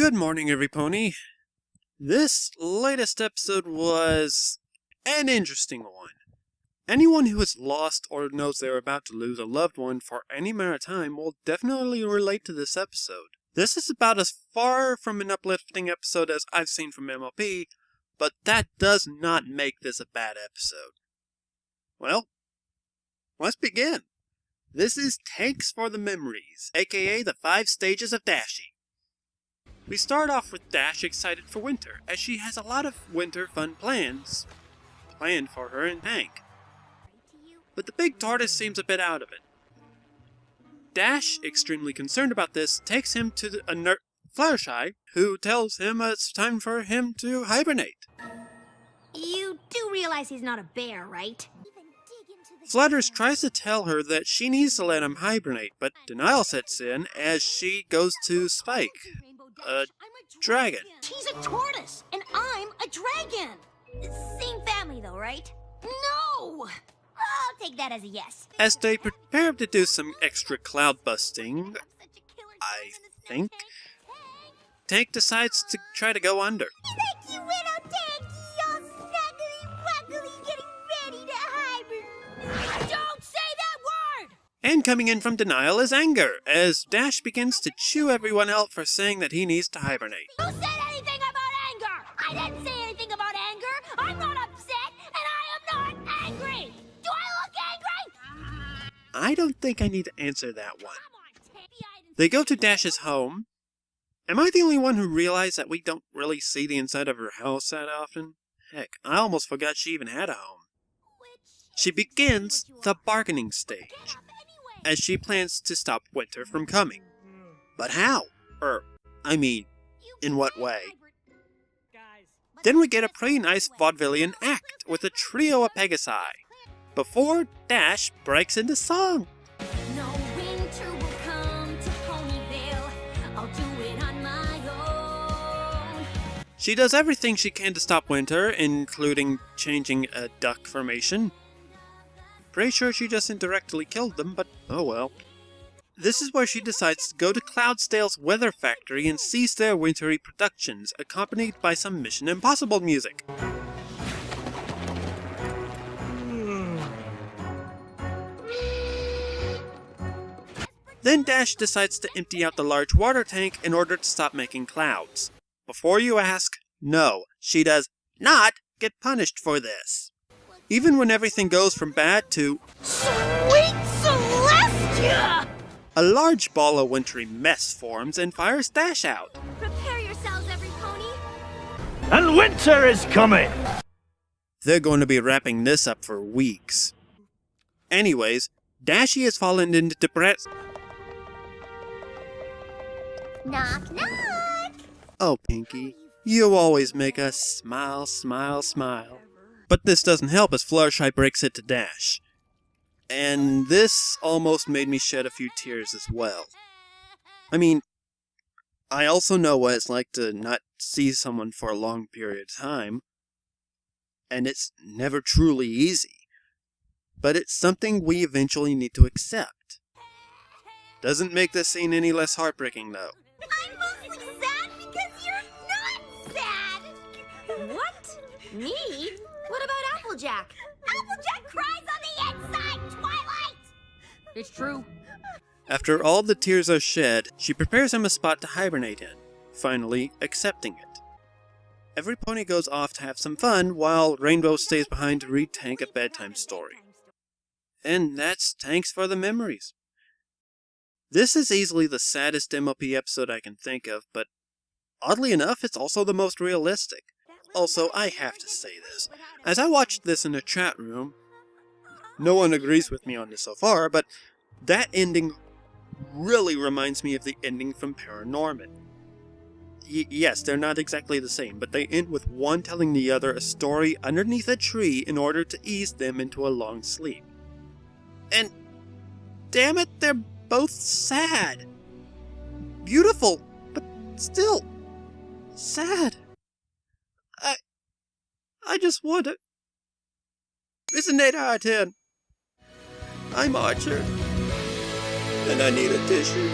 Good morning, everypony. This latest episode was an interesting one. Anyone who is lost or knows they're about to lose a loved one for any amount of time will definitely relate to this episode. This is about as far from an uplifting episode as I've seen from MLP, but that does not make this a bad episode. Well, let's begin. This is Tnks for the Memories, aka the 5 stages of Dashie. We start off with Dash excited for winter, as she has a lot of winter fun planned for her and Tank. But the big tortoise seems a bit out of it. Dash, extremely concerned about this, takes him to Fluttershy, who tells him it's time for him to hibernate. You do realize he's not a bear, right? Flutters tries to tell her that she needs to let him hibernate, but denial sets in as she goes to Spike, a dragon. She's a tortoise, and I'm a dragon. Same family, though, right? No! I'll take that as a yes. As they prepare to do some extra cloud busting, I think, Tank decides to try to go under. Thank you, Widow Tanky, all snuggly-wuggly getting ready to hibernate. Don't say that word! And coming in from denial is anger, as Dash begins to chew everyone out for saying that he needs to hibernate. Who said anything about anger? I didn't say anything about anger. I'm not upset, and I am not angry. Do I look angry? I don't think I need to answer that one. They go to Dash's home. Am I the only one who realized that we don't really see the inside of her house that often? Heck, I almost forgot she even had a home. She begins the bargaining stage, as she plans to stop winter from coming. But how? In what way? Then we get a pretty nice vaudevillian act with a trio of Pegasi, before Dash breaks into song. No winter will come to Ponyville. I'll do it on my own. She does everything she can to stop winter, including changing a duck formation. Pretty sure she just indirectly killed them, but oh well. This is where she decides to go to Cloudsdale's weather factory and seize their wintry productions, accompanied by some Mission Impossible music. Then Dash decides to empty out the large water tank in order to stop making clouds. Before you ask, no, she does not get punished for this. Even when everything goes from bad to Sweet Celestia! a large ball of wintry mess forms and fires Dash out. Prepare yourselves, every pony. And winter is coming! They're going to be wrapping this up for weeks. Anyways, Dashie has fallen into depression. Knock, knock! Oh, Pinky, you always make us smile, smile, smile. But this doesn't help as Fluttershy breaks it to Dash. And this almost made me shed a few tears as well. I mean, I also know what it's like to not see someone for a long period of time. And it's never truly easy. But it's something we eventually need to accept. Doesn't make this scene any less heartbreaking, though. I'm mostly sad because you're not sad! What? Me? What about Applejack? Applejack cries on the inside, Twilight! It's true. After all the tears are shed, she prepares him a spot to hibernate in, finally accepting it. Every pony goes off to have some fun, while Rainbow stays behind to read Tank a bedtime story. And that's Tnks for the Memories. This is easily the saddest MLP episode I can think of, but oddly enough, it's also the most realistic. Also, I have to say this. As I watched this in a chat room, no one agrees with me on this so far, but that ending really reminds me of the ending from Paranorman. Yes, they're not exactly the same, but they end with one telling the other a story underneath a tree in order to ease them into a long sleep. And damn it, they're both sad. Beautiful, but still sad. I just want to... It's an 8 out of 10. I'm Archer, and I need a tissue.